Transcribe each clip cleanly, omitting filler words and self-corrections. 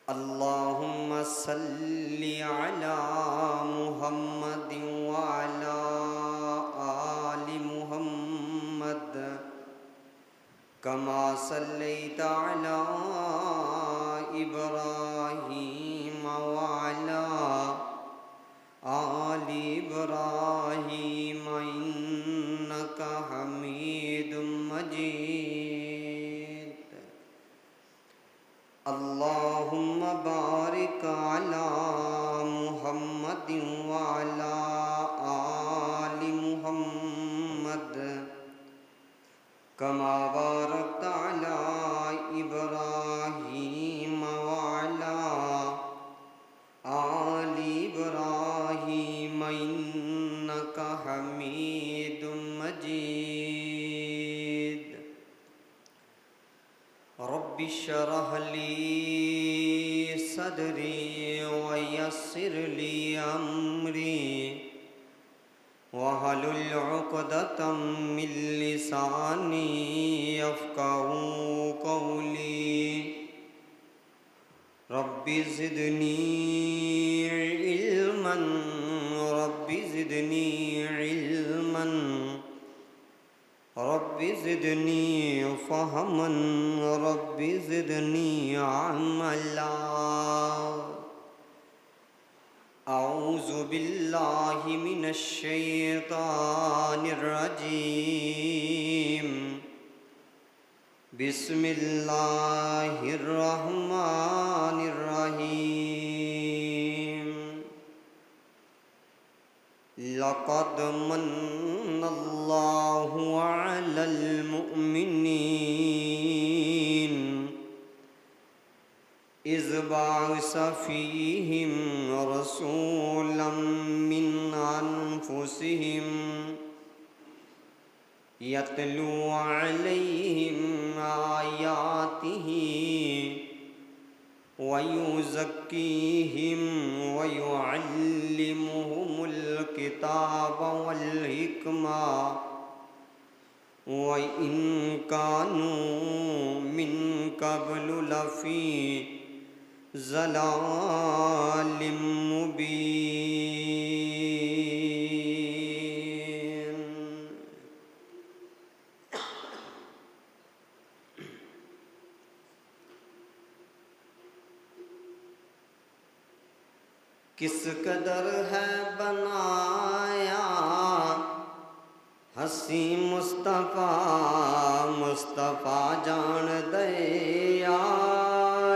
اللهم صل على محمد وعلى آل محمد كما صليت على إبراهيم وعلى آل إبراهيم إنك حميد مجيد. اللهم بارك على محمد وعلى آل محمد كما باركت على إبراهيم وعلى آل إبراهيم إنك حميد مجيد. رب اشرح لي صدري ويسر لي أمري واحلل عقدة من لساني يفقهوا قولي. رب زدني علما رب زدني علما رب زدني فهما رب زدني عملا. أعوذ بالله من الشيطان الرجيم. بسم الله الرحمن الرحيم. لقد من الله على المؤمنين إذ بعث فيهم رسولا من أنفسهم يتلو عليهم آياته ويزكيهم ويعلمهم الكتاب والحكمة وإن كانوا من قبل لفي ضلال مبين. کس قدر ہے بنایا ہنسی مصطفیٰ مصطفیٰ جان دے یا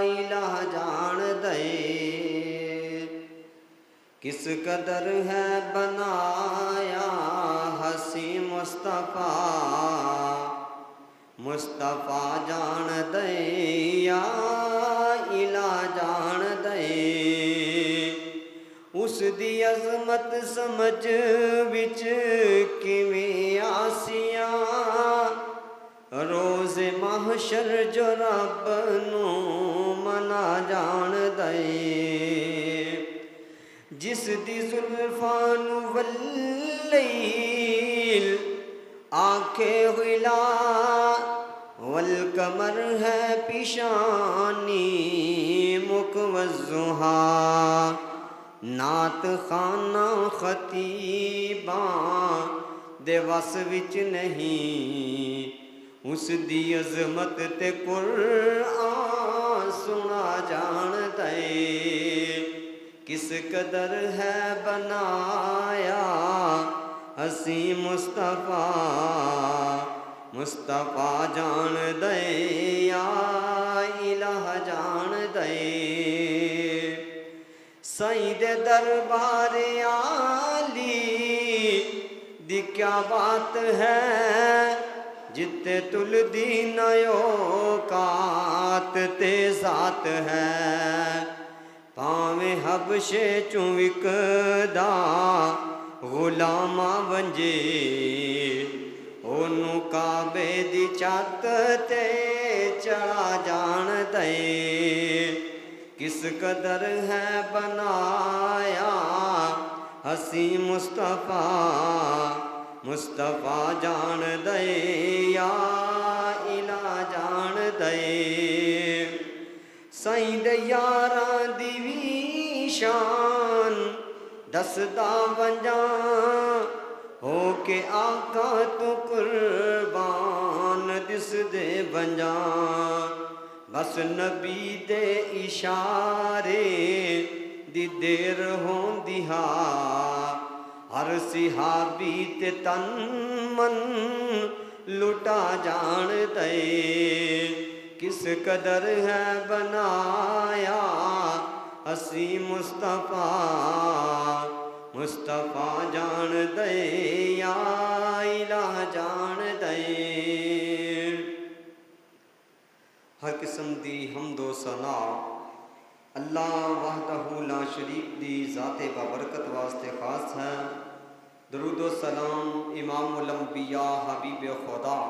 الہ جان دے. کس قدر ہے بنایا ہنسی مصطفیٰ مصطفیٰ جان دے یا الہ جان دے. اس دی عظمت سمجھ وچ کیویں آسیاں روز محشر جو رب نو منا جان دے. جس دی زلفاں نو واللیل آنکھیں غلا والقمر ہے پیشانی مکوزہا. نعت خانہ خطیباں دے وس وچ نہیں اس دی عظمت تے قرآن سنا جان دے. کس قدر ہے بنایا ہنسی مصطفیٰ مصطفیٰ جان دے یا الہ جان دے. سائیں دے دربار عالی دی کیا بات ہے جتے تل دی نیوکات تے ذات ہے. پاویں حبشے چوں وکدا غلاماں ونجے اونوں کعبے دی چھت تے چڑھا جان دے. کس قدر ہے بنایا ہنسی مصطفیٰ مصطفیٰ جان دے یا الہ جان دے. سائیں دے یاراں شان دسدا ونجاں ہو کے آقا تو قربان دس دے ونجاں بس نبی دے اشارے دی دیر ہوندی ہا ہر صحابی تے تن من لٹا جان دے کس قدر ہے بنایا اسی مصطفیٰ مصطفیٰ جان دے یا الہ جان دے ہر قسم دی حمد و ثنا اللہ وحدہ لا شریک دی ذات بابرکت واسطے خاص ہے۔ درود و سلام امام الانبیاء حبیب خدا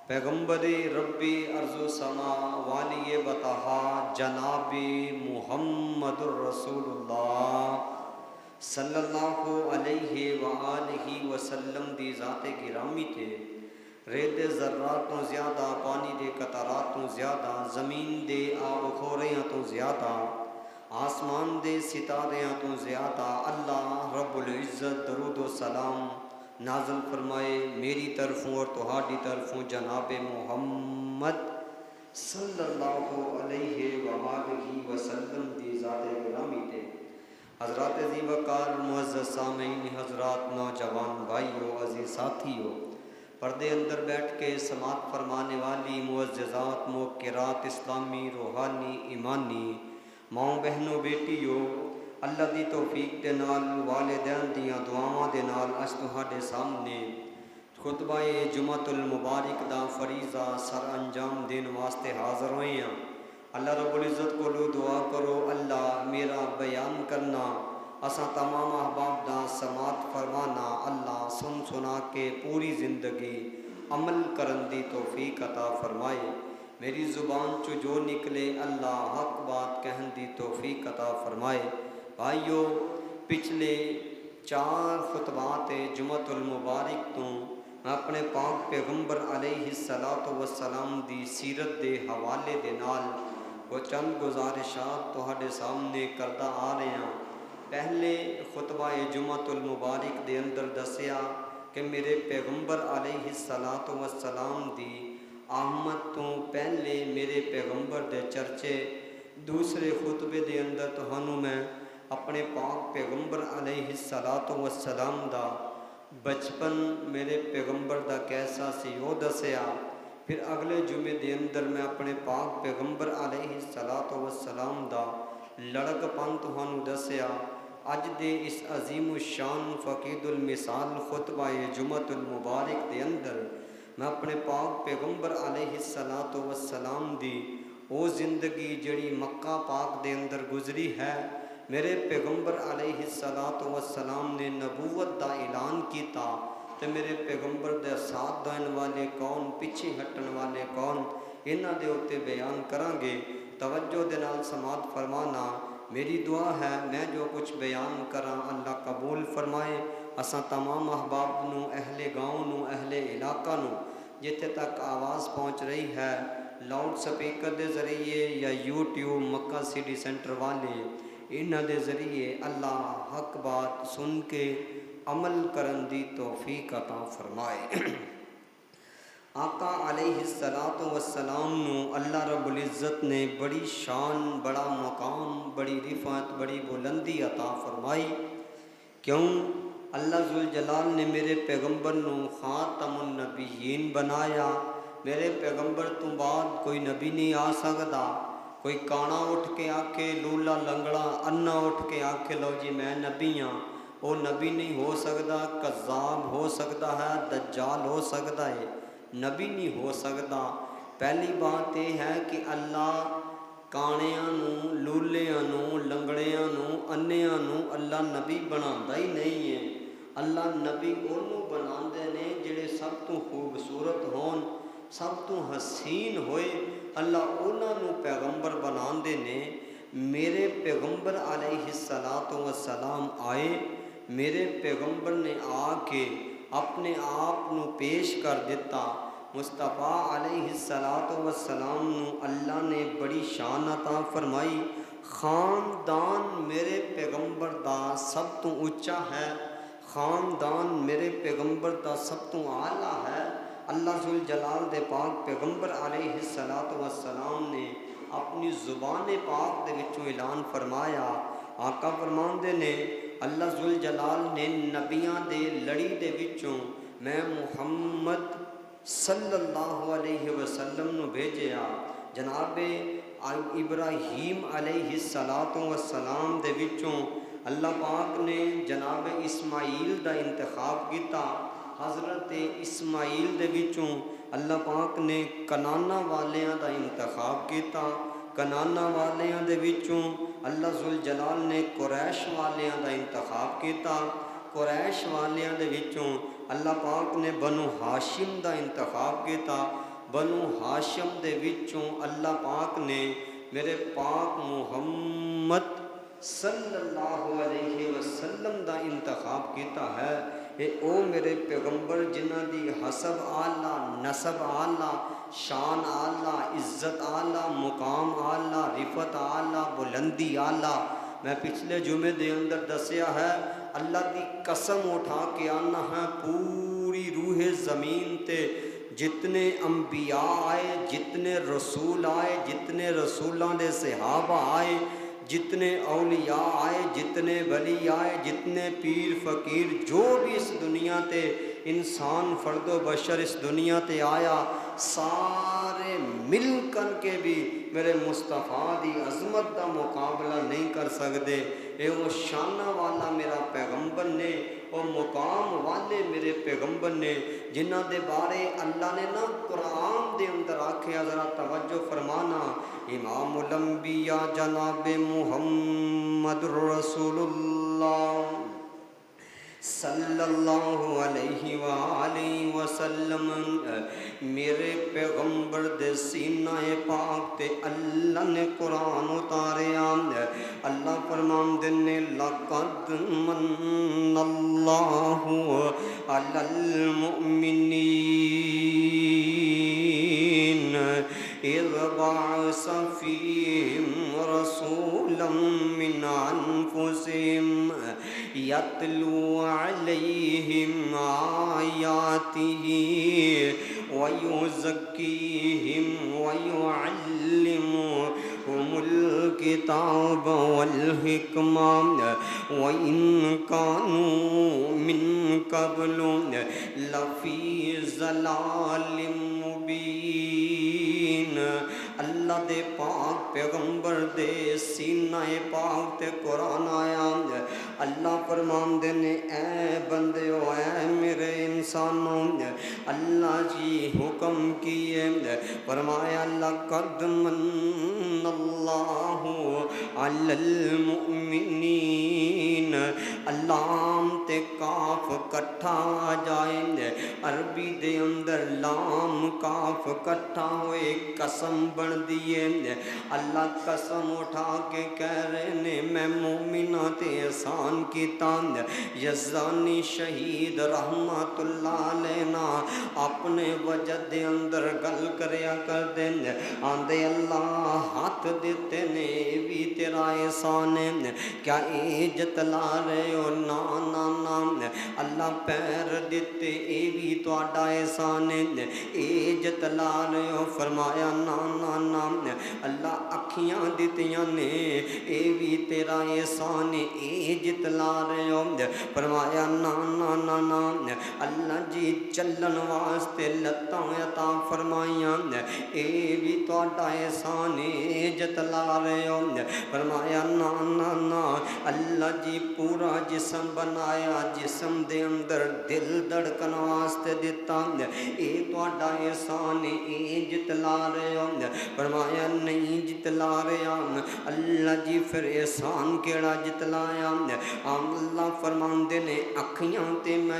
پیغمبر ربی ارض و سما والی بطحا جناب محمد الرسول اللہ صلی اللہ علیہ وآلہ وسلم دی ذات گرامی تے ریت ذراتوں زیادہ پانی دے قطراتوں زیادہ زمین دے آب خوریاں تو زیادہ آسمان دے ستاریاں تو زیادہ اللہ رب العزت درود و سلام نازل فرمائے میری طرفوں اور تہاڈی طرفوں جناب محمد صلی اللہ علیہ وآلہ وسلم دی ذات گرامی تے حضرات عزیز وقار معزز سامعین حضرات نوجوان بھائیو عزیز ساتھیو پردے اندر بیٹھ کے سماعت فرمانے والی معززات موقرات اسلامی روحانی ایمانی ماؤں بہنوں بیٹیو اللہ دی توفیق دے نال والدین دیاں دعاواں دے نال اج تہاڈے سامنے خطبہ جمعۃ المبارک دا فریضہ سر انجام دین واسطے حاضر ہوئے ہیں۔ اللہ رب العزت کو دعا کرو اللہ میرا بیان کرنا اساں تمام احباب دا سماعت فرمانا اللہ سن سنا کے پوری زندگی عمل کرن دی توفیق عطا فرمائے میری زبان چو جو نکلے اللہ حق بات کہن دی توفیق عطا فرمائے۔ بھائیو پچھلے 4 خطبات جمعۃ المبارک تو میں اپنے پاک پیغمبر علیہ السلام دی سیرت دے حوالے دے نال وہ چند گزارشات تہاڈے سامنے کردا آ رہے ہیں۔ پہلے خطبہ جمعۃ المبارک دے اندر دسیا کہ میرے پیغمبر علیہ السلام دی آمد تو پہلے میرے پیغمبر دے چرچے، دوسرے خطبے دے اندر تہانوں میں اپنے پاک پیغمبر علیہ السلام دا بچپن میرے پیغمبر دا کیسا سی وہ دسیا، پھر اگلے جمعے دے اندر میں اپنے پاک پیغمبر علیہ السلام دا لڑک پن تہانوں دسیا۔ اج دے اس عظیم الشان فقید المثال خطبہ جمعۃ المبارک دے اندر میں اپنے پاک پیغمبر علیہ السلام دی وہ زندگی جڑی مکہ پاک دے اندر گزری ہے، میرے پیغمبر علیہ السلام نے نبوت دا اعلان کیتا تے میرے پیغمبر دے ساتھ دین والے کون پیچھے ہٹن والے کون انہاں دے اوتے بیان کران گے۔ توجہ دے نال سماعت فرمانا میری دعا ہے میں جو کچھ بیان کراں اللہ قبول فرمائے۔ اساں تمام احباب نو اہل گاؤں نو اہل علاقہ نو جتھے تک آواز پہنچ رہی ہے لاؤڈ سپیکر دے ذریعے یا یوٹیوب مکہ سٹی سینٹر والے انہاں دے ذریعے اللہ حق بات سن کے عمل کرن دی توفیق عطا فرمائے۔ آقا علیہ السلام نو اللہ رب العزت نے بڑی شان بڑا مقام بڑی رفعت بڑی بلندی عطا فرمائی، کیوں اللہ ذوالجلال نے میرے پیغمبر نو خاتم النبیین بنایا۔ میرے پیغمبر تو بعد کوئی نبی نہیں آ سکتا، کوئی کانا اٹھ کے آکھے لولا لنگڑا انا اٹھ کے آکھے لو جی میں نبی ہاں، وہ نبی نہیں ہو سکتا، کذاب ہو سکتا ہے، دجال ہو سکتا ہے، نبی نہیں ہو سکتا۔ پہلی بات یہ ہے کہ اللہ کانیاں نو لولیاں نو لنگڑیاں نو انیاں نو اللہ نبی بناتا ہی نہیں ہے۔ اللہ نبی انہوں بناندے نے جڑے سب تو خوبصورت ہون سب تو حسین ہوئے، اللہ انہوں نو پیغمبر بناندے نے۔ میرے پیغمبر علیہ السلام آئے، میرے پیغمبر نے آ کے اپنے آپ نو پیش کر دیتا۔ مصطفیٰ علیہ السلام نو اللہ نے بڑی شان عطا فرمائی، خاندان میرے پیغمبر دا سب تو اونچا ہے، خاندان میرے پیغمبر دا سب تو اعلیٰ ہے۔ اللہ ذوالجلال دے پاک پیغمبر علیہ السلام نے اپنی زبان پاک دے وچوں اعلان فرمایا، آقا فرماندے نے اللہ ذوالجلال نے نبیاں دے لڑی دے وچوں میں محمد صلی اللہ علیہ وسلم نو بھیجیا، جناب ابراہیم علیہ السلام دے وچوں اللہ پاک نے جناب اسماعیل دا انتخاب کیتا، حضرت اسماعیل دے وچوں اللہ پاک نے کنانا والیاں دا انتخاب کیتا، کنانا والیاں دے وچوں اللہ ذوالجلال نے قریش والیاں دا انتخاب کیتا، قریش والیاں دے وچوں اللہ پاک نے بنو ہاشم دا انتخاب کیتا، بنو ہاشم دے وچوں اللہ پاک نے میرے پاک محمد صلی اللہ علیہ وسلم دا انتخاب کیتا ہے۔ اے او میرے پیغمبر جنہ دی حسب اعلیٰ، نسب اعلیٰ، شان اعلیٰ، عزت اعلیٰ، مقام اعلیٰ، رفت اعلیٰ، بلندی اعلیٰ۔ میں پچھلے جمعے دے اندر دسیا ہے، اللہ دی قسم اٹھا کے آنا ہے، پوری روح زمین تے جتنے انبیاء آئے، جتنے رسول آئے، جتنے رسولاں دے صحابہ آئے، جتنے اولیاء آئے، جتنے ولی آئے، جتنے پیر فقیر، جو بھی اس دنیا تے انسان فرد و بشر اس دنیا تے آیا، سارے مل کر کے بھی میرے مصطفیٰ دی عظمت دا مقابلہ نہیں کر سکتے۔ اے وہ شانہ والا میرا پیغمبر نے، وہ مقام والے میرے پیغمبر نے، جنہ دے بارے اللہ نے نا قرآن دے اندر آکھیا، ذرا توجہ فرمانا، امام الانبیاء جناب محمد رسول اللہ صلی اللہ علیہ وآلہ وسلم، میرے پیغمبر دے سینہ پاک تے اللہ نے قرآن اتاریا۔ اللہ فرماندے نے لقد من اللہ علی المؤمنین اذ بعث فیہم رسولا من انفسہم یتلو علیہم آیاتہ ویزکیہم ویعلمہم الکتاب والحکمہ وَإِن كَانُوا مِن قَبْلُ لَفِي ضَلَالٍ مُبِينٍ۔ اللہ دے پاک پیغمبر دے سینہ پاک تے قرآن آیا، اللہ فرماندے نے اے بندیو، اے میرے انسانوں، اللہ جی حکم کیے، فرمایا لقد من اللہ علی المؤمنین، لام تے کاف کٹھا آ جائے، عربی دے اندر لام کاف کٹھا ہوئے قسم بن دیے، اللہ قسم اٹھا کے کہہ رہے نے میں مومنہ تے احسان کیتا۔ یزدانی شہید رحمت اللہ علینا اپنے وجد دے اندر گل کریا کر دیں، آندے اللہ ہاتھ دیتے نے بھی تیرا احسان ہے، کیا اے جتلا رہے ہو؟ نا نا نا، اللہ پیر دیتے اے بھی تواڈا احسان ہے، اے جتلا رہے ہو؟ فرمایا نا نا نا، اللہ اکھیاں دیتیاں نے اے بھی تیرا احسان ہے، اے جتلا رہے ہو؟ فرمایا نا نا نا نا، اللہ جی چلن واسطے لتاں عطا فرمائیاں، اے بھی تواڈا احسان ہے، اے جتلا رہے ہو؟ فرمایا نا نا نا، اللہ جی پورا جسم بنایا، جسم دے اندر دل دھڑکن واسطے دیتا، اے تواڈا احسان ہے، اے جتلا رہے ہو؟ فرمایا نہیں جتلا رہا، اللہ جی پھر احسان کیڑا جتلایا؟ اللہ فرماندے نے اکھیاں تے میں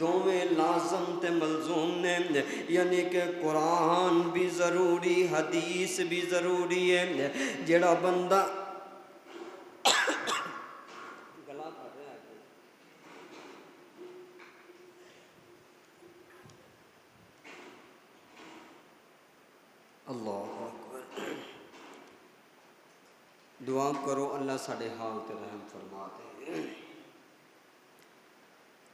دوویں لازم تے ملزوم نے، یعنی کہ قرآن بھی ضروری، حدیث بھی ضروری ہے۔ جڑا بندہ گلا کر رہا ہے، اللہ اکبر، دعا کرو اللہ ساڈے حال تے رحم فرما دے۔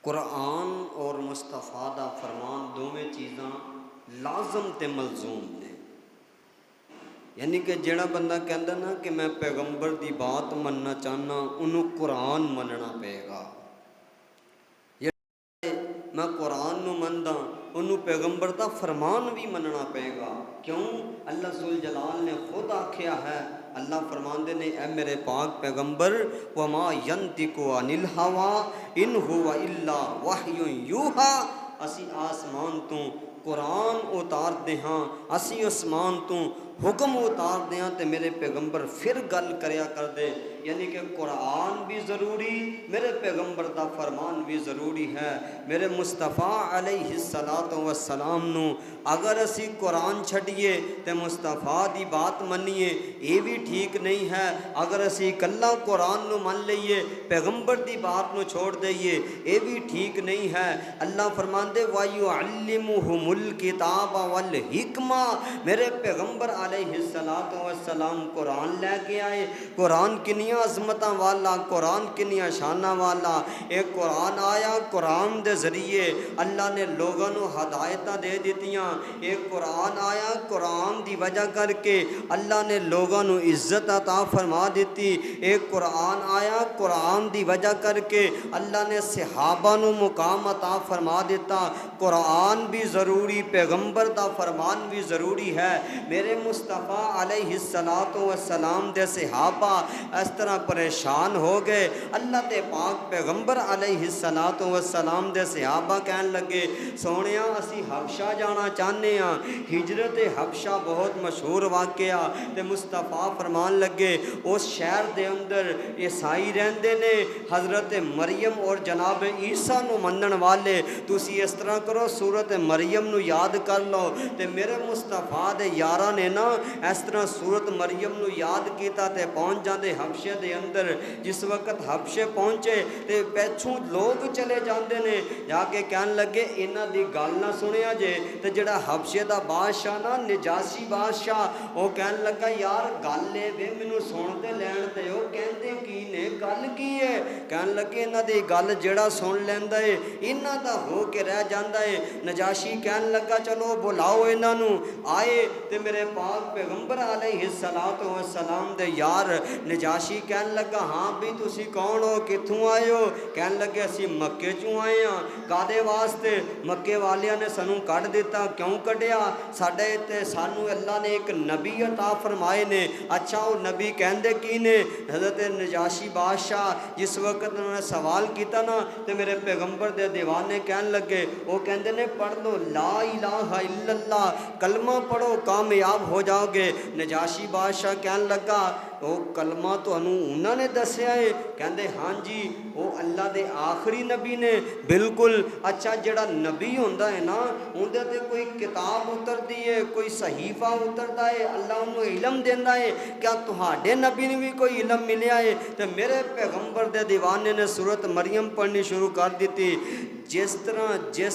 قرآن اور مصطفیٰ دا فرمان دونوں چیزاں لازم تے ملزوم نے، یعنی کہ جڑا بندہ کہندا نا کہ میں پیغمبر دی بات مننا چاہنا، انہوں قرآن مننا پے گا۔ میں قرآن نو مندا، انہوں پیغمبر دا فرمان بھی مننا پے گا۔ کیوں؟ اللہ ذوالجلال نے خود آکھیا ہے، اللہ فرماندے نے اے میرے پاک پیغمبر، وما ینطق عن الہوی ان ہوا الا وحی یوحی، اسی آسمان تو قرآن اتار دے ہاں، اسی آسمان تو حکم اتار دے ہاں تے میرے پیغمبر پھر گل کریا کر دے۔ یعنی کہ قرآن بھی ضروری، میرے پیغمبر دا فرمان بھی ضروری ہے۔ میرے مصطفیٰ علیہ السلام نو اگر اسی قرآن چھڑیے تے مصطفیٰ دی بات منیے، یہ بھی ٹھیک نہیں ہے۔ اگر اسی کلہ قرآن نو من لئیے، پیغمبر دی بات نو چھوڑ دئیے، یہ بھی ٹھیک نہیں ہے۔ اللہ فرماندے وَيُعَلِّمُهُمُ الْكِتَابَ وَالْحِكْمَةَ، میرے پیغمبر علیہ السلام قرآن لے کے آئے۔ قرآن کنیاں عظمتاں والا، قرآن کنیاں شاناں والا۔ ایک قرآن آیا، قرآن دے ذریعے اللہ نے لوگوں نو ہدایتاں دے دیتیاں۔ ایک قرآن آیا، قرآن دی وجہ کر کے اللہ نے لوگوں نو عزت عطا فرما دیتی۔ ایک قرآن آیا، قرآن دی وجہ کر کے اللہ نے صحابہ نو مقام عطا فرما دیتا۔ قرآن بھی ضروری، پیغمبر دا فرمان بھی ضروری ہے۔ میرے مصطفیٰ علیہ السلام دے صحابہ اس طرح پریشان ہو گئے، اللہ دے پاک پیغمبر علیہ السلام دے صحابہ کہن لگے، سونیاں اسی حبشہ جانا چاہنے ہاں۔ ہجرت حبشہ بہت مشہور واقعہ، تے مصطفیٰ فرمان لگے اس شہر دے اندر عیسائی رہندے نے، حضرت مریم اور جناب عیسیٰ نو منن والے، تسی اس طرح کرو سورت مریم نو یاد کر لو۔ تے میرے مصطفیٰ دے یاراں نے نا اس طرح سورت مریم نو یاد کیتا تے پہنچ جاندے حبشے دے اندر۔ جس وقت حبشے پہنچے تے پیچھوں لوگ چلے جاندے نے، جا کے کہن لگے انہاں دی گل نہ سنیا جے۔ تے جڑا حبشے دا بادشاہ نا نجاشی بادشاہ، وہ کہن لگا یار گل لے وے مینوں سن تے لین تے، وہ کہندے کی نے گل کی ہے؟ کہن لگے انہاں دی گل جڑا سن لیندا ہے انہاں دا ہو کے رہ جاندا ہے۔ نجاشی کہن لگا چلو بلاؤ انہاں نو۔ آئے تے میرے پاک پیغمبر علیہ السلام دے یار نجاشی کہن لگا ہاں بھی تسی کون ہو، کتھوں آئے ہو؟ کہن لگے اسی مکے چوں آئے ہاں۔ کادے واسطے؟ مکے والیاں نے سانوں کڈ دیتا۔ کیوں کڈیا؟ ساڈے تے سانوں اللہ نے ایک نبی عطا فرمائے نے۔ اچھا وہ نبی کہندے کی نے؟ حضرت نجاشی بادشاہ جس وقت انہوں نے سوال کیتا نا تے میرے پیغمبر دے دیوانے کہن لگے، وہ کہندے نے پڑھ لو لا الہ الا اللہ، کلمہ پڑھو کامیاب ہو جاؤ گے۔ نجاشی بادشاہ کہن لگا وہ کلمہ تو انہوں نے دسیا ہے؟ کہندے ہاں جی وہ اللہ دے آخری نبی نے۔ بالکل۔ اچھا جڑا نبی ہوندا ہے نا اندے تے کوئی کتاب اتردی ہے، کوئی صحیفہ اتردا ہے، اللہ انہوں علم دیندا ہے، کیا تہاڈے نبی نے بھی کوئی علم ملیا ہے؟ تے میرے پیغمبر دے دیوانے نے سورت مریم پڑھنی شروع کر دیتی۔ جس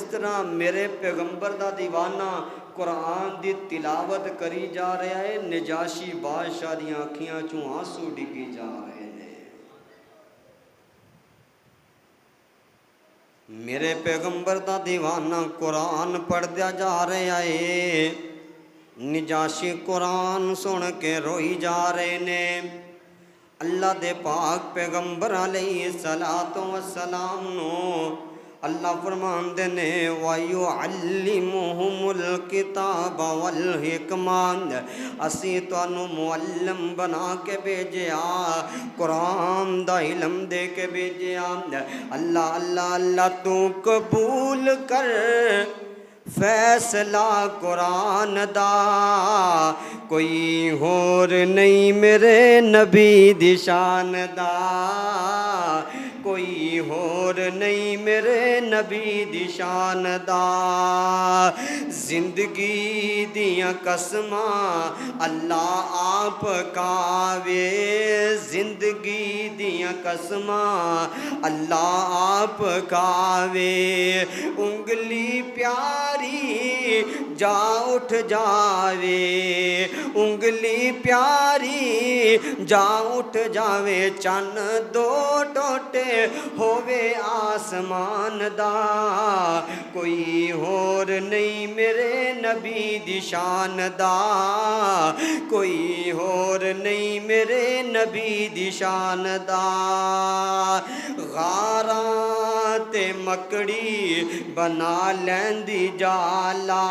طرح میرے پیغمبر دا دیوانہ قرآن دی تلاوت کری جا رہا ہے، نجاشی بادشاہ دی آنکھیاں چوں آنسو ڈگی جا رہے ہیں۔ میرے پیغمبر دا دیوانہ قرآن پڑھ دیا جا رہا ہے، نجاشی قرآن سن کے روئی جا رہے نے۔ اللہ دے پاک پیغمبر علیہ السلام نو اللہ فرماندے نے وَيُعَلِّمُهُمُ الْكِتَابَ وَالْحِكْمَةَ، اسی تانوں معلم بنا کے بھیجیا، قرآن دا علم دے کے بھیجیا۔ اللہ اللہ اللہ تو قبول کر فیصلہ قرآن دا، کوئی ہور نہیں میرے نبی دی شان دا، کوئی ہور نہیں میرے نبی دی شان دا زندگی دیاں قسماں اللہ آپ کاوے زندگی دیاں قسماں اللہ آپ کاوے انگلی پیاری جا اٹھ جاوے انگلی پیاری جا اٹھ جاوے چن دو ٹوٹے ہووے آسمان دا کوئی ہور نہیں میرے نبی دی شان دا کوئی ہور نہیں میرے نبی دی شان دا غاراں تے مکڑی بنا لیندی جالا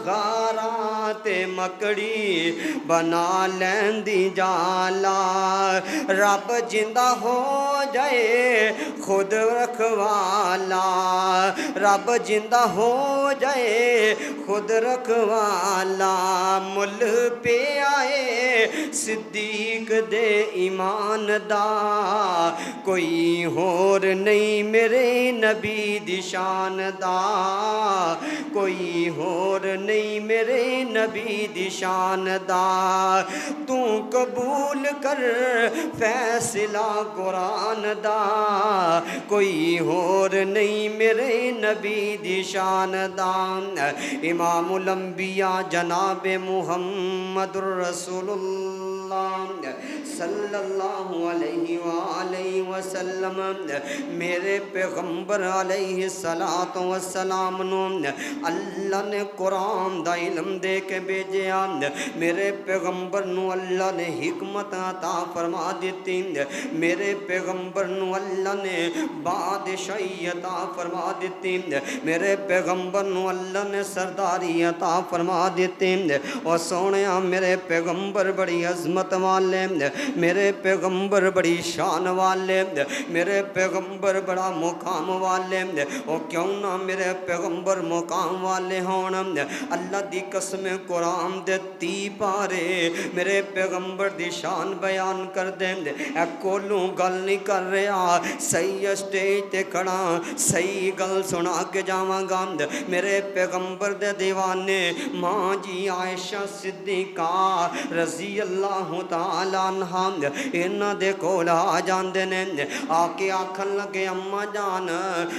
غاراں تے مکڑی بنا لیندی جالا رب جندہ ہو جائے خود رکھوالا رب جندہ ہو جائے خود رکھوالا مل پہ آئے صدیق دے ایمان دا کوئی ہور نہیں میرے نبی دی شان دا کوئی ہور نہیں میرے نبی دی شان دا تو قبول کر فیصلہ قرآن دا کوئی ہور نہیں میرے نبی دی شان دا امام الانبیاء جناب محمد الرسول اللہ صلی اللہ علیہ وآلہ وسلم میرے پیغمبر علیہ السلام نو اللہ نے قرآن دا علم دے کے بھیجیا میرے پیغمبر نو اللہ نے حکمت عطا فرما دیتی میرے پیغمبر نو اللہ نے بادشاہی عطا فرما دیتی میرے پیغمبر نو اللہ نے سرداری عطا فرما دیتی اور سونیا میرے پیغمبر بڑی عظمت والے میرے پیغمبر بڑی شان والے میرے پیغمبر بڑا مقام والے او کیوں نہ میرے پیغمبر مقام والے ہون اللہ دی قسم قرآن دے 30 پارے میرے پیغمبر دی شان بیان کر دیں اے کولوں گل نہیں کر رہا صحیح اسٹیج تے کھڑا صحیح گل سنا کے جاواں گا میرے پیغمبر دے دیوانے ماں جی عائشہ صدیقہ رضی اللہ تعالی عنہا انہاں دے کول آ جاندے نے آ کے آکھن لگے اماں جان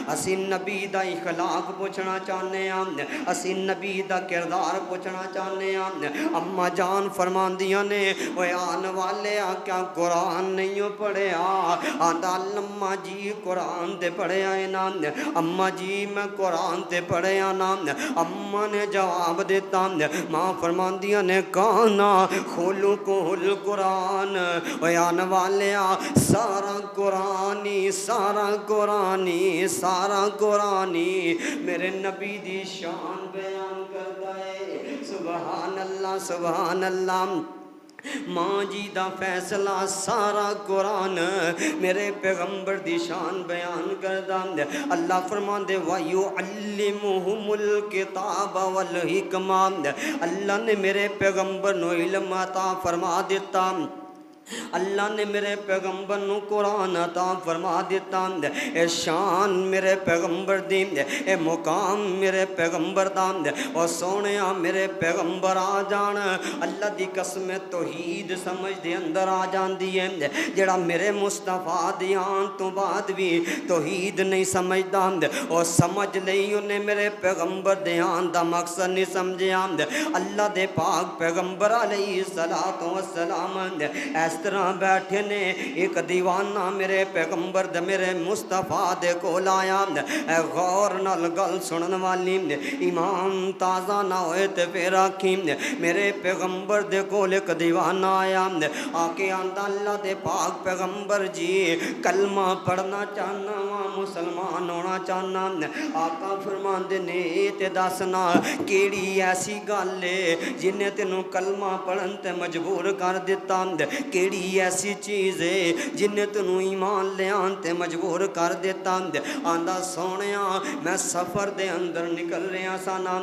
اسی نبی دا اخلاق پوچھنا چاہنے ہیں اسی نبی دا کردار پوچھنا چاہنے ہیں اماں جان فرماندیاں نے اوے آن والے آ کیا قرآن نہیں پڑھے آندا اماں جی قرآن تے پڑھے آئے نا اماں جی میں قرآن تے پڑھے آنا اماں نے جواب دیتا ماں فرماندیاں نے کہنا کھولو کھول قرآن اوے آن والے سارا قرآنی سارا قرآنی سارا قرآنی میرے نبی دی شان بیان کرتا ہے سبحان اللہ سبحان اللہ ماں جی دا فیصلہ سارا قرآن میرے پیغمبر دی شان بیان کردا اللہ فرماندے وَيُعَلِّمُهُمُ الْكِتَابَ وَالْحِکْمَةَ اللہ نے میرے پیغمبر نو علم عطا فرما دیتا اللہ نے میرے پیغمبر نو قرآن عطا فرما دیتا اے شان میرے پیغمبر دی اے مقام میرے پیغمبر دا اور سونیا میرے پیغمبر آ جان اللہ دی قسم توحید سمجھ دے اندر آ جان دی ہے جڑا میرے مصطفیٰ دی آن تو بعد بھی توحید نہیں سمجھدا اور سمجھ لئی انہیں میرے پیغمبر دے آن دا مقصد نہیں سمجھیا اللہ دے پاک پیغمبر علیہ السلام ایس طرح بیٹھے نے ایک دیوانہ میرے پیغمبر دے میرے مصطفیٰ دے کول آیا اے غور نال گل سنن والی ایمان تازہ نہ ہوئے تے پھر آکھی میرے پیغمبر دے کول ایک دیوانہ آیا آکے آندہ اللہ دے پاک پیغمبر جی کلمہ پڑھنا چاہنا وہاں مسلمان ہونا چاہنا آقا فرمان دے نے تے دسنا کیڑی ایسی گل ہے جنہیں تینوں کلمہ پڑھن تے مجبور کر دیتا کیڑی ایسی چیز ہے جن نے تینوں ایمان لیان تے مجبور کر دیتا آندا سونیا میں سفر دے اندر نکل رہا سانا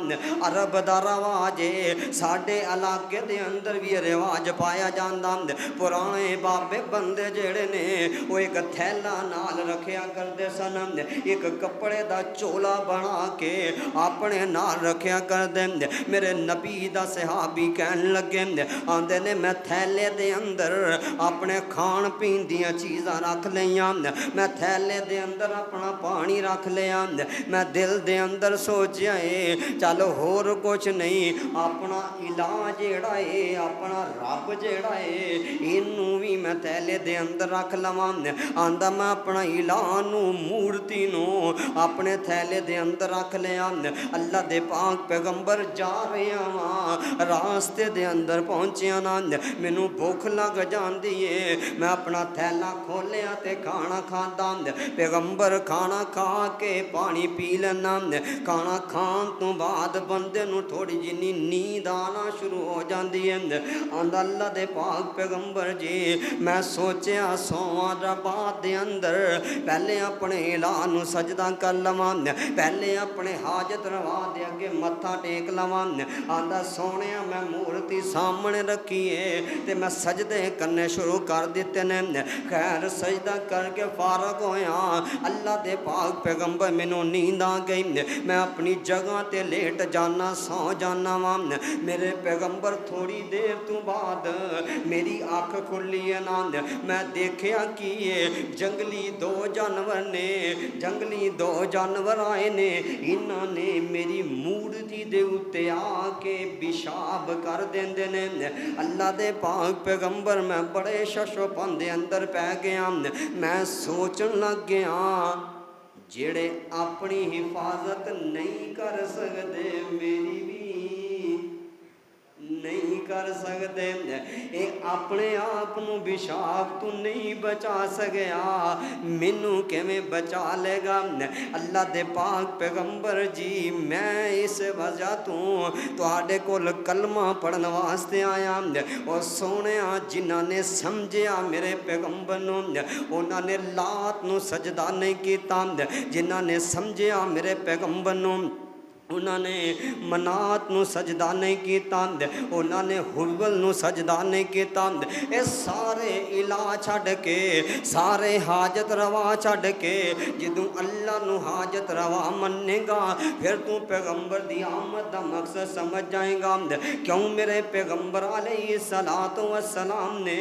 عرب دا رواج ساڈے علاقے دے اندر بھی رواج پایا جاندا پرانے بابے بندے جڑے نے وہ ایک تھیلا نال رکھیا کردے سن ایک کپڑے دا چولا بنا کے اپنے نال رکھیا کردے میرے نبی دا صحابی کہن لگے آندے نے میں تھیلے دے اندر اپنے کھان پین دیاں چیزاں رکھ لیاں میں تھیلے دے اندر اپنا پانی رکھ لیا میں دل دے اندر سوچیا ہے چلو ہور کچھ نہیں اپنا الہ جیڑا ہے اپنا رب جیڑا ہے اینوں بھی میں تھیلے دے اندر رکھ لواں آندا میں اپنا الہ نو مورتی نو اپنے تھیلے دے اندر رکھ لیا اللہ دے پاک پیغمبر جا رہا ہاں راستے دے اندر پہنچیا نا مینوں بھوک لگ جاندی ہے میں اپنا تھیلا کھولیا تے کھانا کھادا پیغمبر کھانا کھا کے پانی پی لینا کھانا کھان تو بعد بندے نو تھوڑی جنی نیند آنا شروع ہو جاندی ہے آندا اللہ دے پاک پیغمبر جی میں سوچیا سواں ربات دے اندر پہلے اپنے الہ نو سجدہ کر لواں پہلے اپنے حاجت روا دے اگے متھا ٹیک لواں آندا سونیا میں مورتی سامنے رکھی ہے تے میں سجدے کرنے شروع کر دیتے نے خیر سجدہ کر کے فارغ ہویا اللہ دے پاک پیغمبر مینوں نیند آ گئی میں اپنی جگہ تے لیٹ جانا سو جانا وا میرے پیغمبر تھوڑی دیر تو بعد میری آنکھ کھلی ہے نا میں دیکھیا کہ جنگلی دو جانور آئے نے انہاں نے میری مورتی دے اتے آ کے پیشاب کر دیندے نے اللہ دے پاک پیغمبر میں بڑے ششو پن دے اندر پہ گیا میں سوچن لگ گیا جڑے اپنی حفاظت نہیں کر سکتے میری بھی نہیں کر سکتے اے اپنے آپ نو پیشاب تو نہیں بچا سکیا مینوں کیویں بچا لے گا اللہ دے پاک پیغمبر جی میں اس وجہ تو تہاڈے کول کلمہ پڑھن واسطے آیا اور سونیا جنہاں نے سمجھیا میرے پیغمبر نو انہاں نے لات نو سجدہ نہیں کیتا جنہاں نے سمجھیا میرے پیغمبر نو انہاں نے منات نو سجدہ نہیں کیتا انہاں نے حبل نو سجدہ نہیں کیتا اے سارے الہ چھڈ کے سارے حاجت روا چھڈ کے جدوں اللہ نو حاجت روا مننے گا پھر تو پیغمبر دی آمد دا مقصد سمجھ جائے گا کیوں میرے پیغمبر علیہ الصلوۃ والسلام نے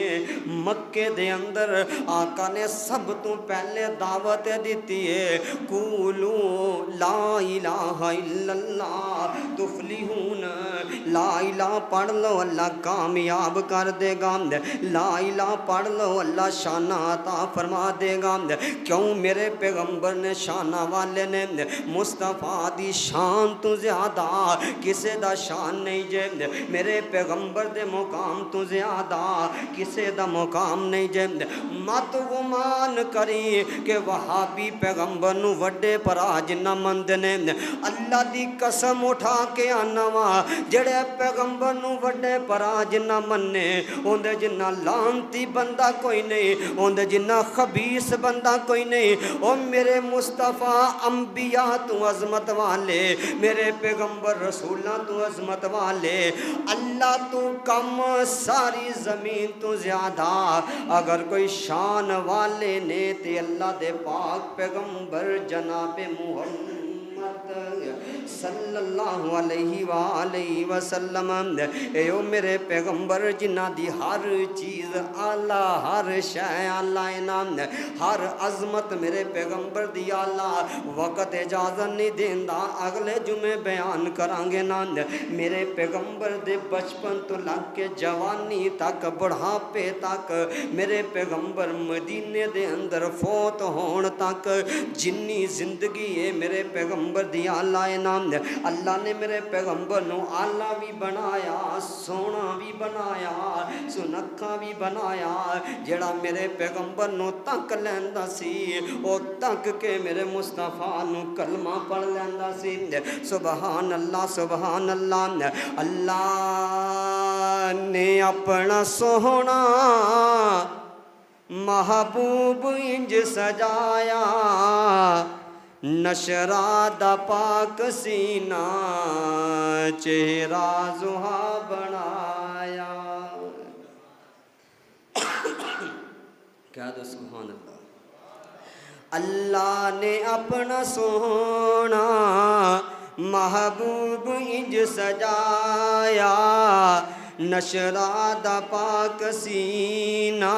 مکے دے اندر آقا نے سب تو پہلے دعوت دیتی ہے قولوا لا الہ الا اللہ تفلحون لا الہ پڑھ لو اللہ کامیاب کر دے گا لا الہ پڑھ لو اللہ شانہ عطا فرما دے گا کیوں میرے پیغمبر نے شانہ والے نے مصطفیٰ دی شان تو زیادہ کسے دا شان نہیں جے میرے پیغمبر دے مقام تو زیادہ کسے دا مقام نہیں جے مت گمان کری کہ وہابی پیغمبر نو وڈے پرا جنہ مند نے اللہ دی قسم اٹھا کے آنا وا جڑے پیغمبر نو وڈے پرا جنہ مننے اوندے جنہ لانتی بندہ کوئی نہیں اوندے جنہ خبیث بندہ کوئی نہیں او میرے مصطفیٰ انبیاء تو عظمت والے میرے پیغمبر رسولاں تو عظمت والے اللہ تو کم ساری زمین تو زیادہ اگر کوئی شان والے نے تے اللہ دے پاک پیغمبر جناب محمد صلی اللہ علیہ وآلہ وسلم ایو میرے پیغمبر جنہ دی ہر چیز آلہ ہر شے آلہ انام ہر عظمت میرے پیغمبر دی آلہ وقت اجازت نہیں دیندا اگلے جمعے بیان کرانگے نا میرے پیغمبر دے بچپن تو لگ کے جوانی تک بڑھاپے تک میرے پیغمبر مدینے دے اندر فوت ہون تک جنی زندگی ہے میرے پیغمبر دی آلہ انام اللہ نے میرے پیغمبر نو آلہ بھی بنایا، سونا بھی بنایا، سنکھا بھی بنایا۔ جڑا میرے پیغمبر نو تک لیندا سی او تک کے میرے مصطفیٰ نو کلمہ پڑھ لیندا سی۔ سبحان اللہ سبحان اللہ۔ اللہ نے اپنا سونا محبوب انج سجایا، نشرہ دا پاک سینہ چہرہ زحا بنایا۔ کہہ دو سبحان اللہ۔ اللہ نے اپنا سونا محبوب انج سجایا، نشرہ دا پاک سینہ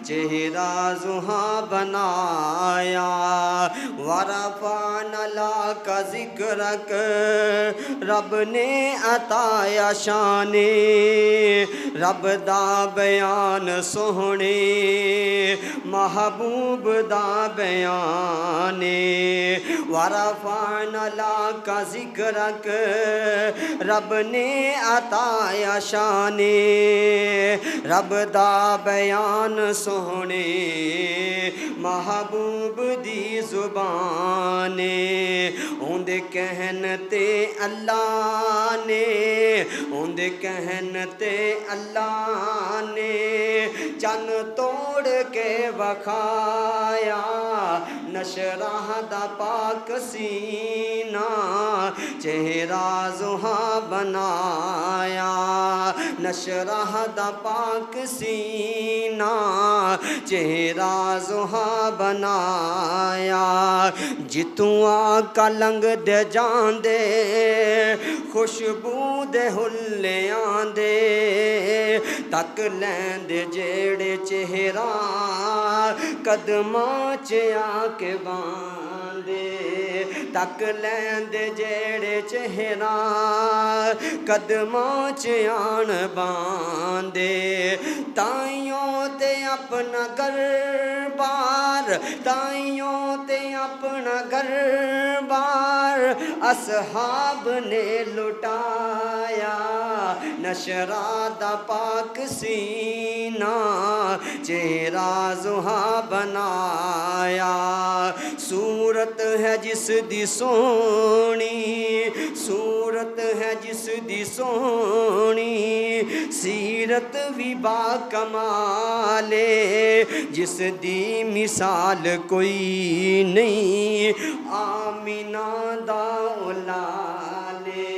چہرہ زحا بنایا۔ ورفعنا لک ذکرک، رب نے عطایا شان، رب دا بیان سوہنے محبوب دا بیان۔ ورفعنا لک ذکرک، رب نے عطایا شان، رب دا بیان سوہنے محبوب دی زبان۔ اوندے کہن تے اللہ نے، اوندے کہن تے اللہ نے چن توڑ کے وکھایا، نشرہ دا پاک سینہ چہرہ زحا بنایا، نشرہ دا پاک سینہ چہرہ زحا بنایا۔ جتوں آقا لنگ دے جان دے خوشبو دے ہلیاں دے، تک لین دے جیڑے چہرہ قدماں چ آ کے باندے، تک لین دے جیڑے چہرہ قدماں چ آن باندے۔ تائیوں تے اپنا گھر بار، تائیوں تے اپنا گھر بار اصحاب نے لٹایا، نشرہ دا پاک سینہ چہرہ زحا بنایا۔ صورت ہے جس دی سونی، صورت ہے جس دی سونی، سیرت بھی با کمالے، جس دی مثال کوئی نہیں آمینہ دا اولالے،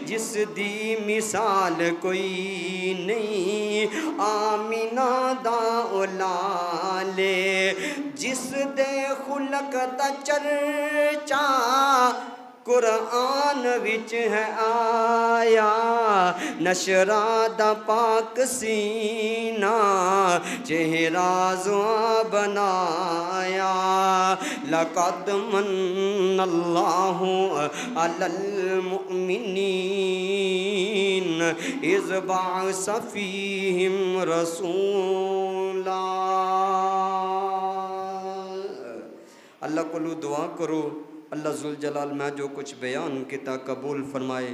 جس دی مثال کوئی نہیں آمینہ دا اولالے، جس دے خلق دا چرچا قرآن وچ ہے آیا، نشرہ دا پاک سینہ چہرہ زحا بنایا۔ لقد من اللہ علی المؤمنین اذ بعث فیہم رسولا۔ اللہ کو دعا کرو اللہ ذوالجلال میں جو کچھ بیان کیتا قبول فرمائے۔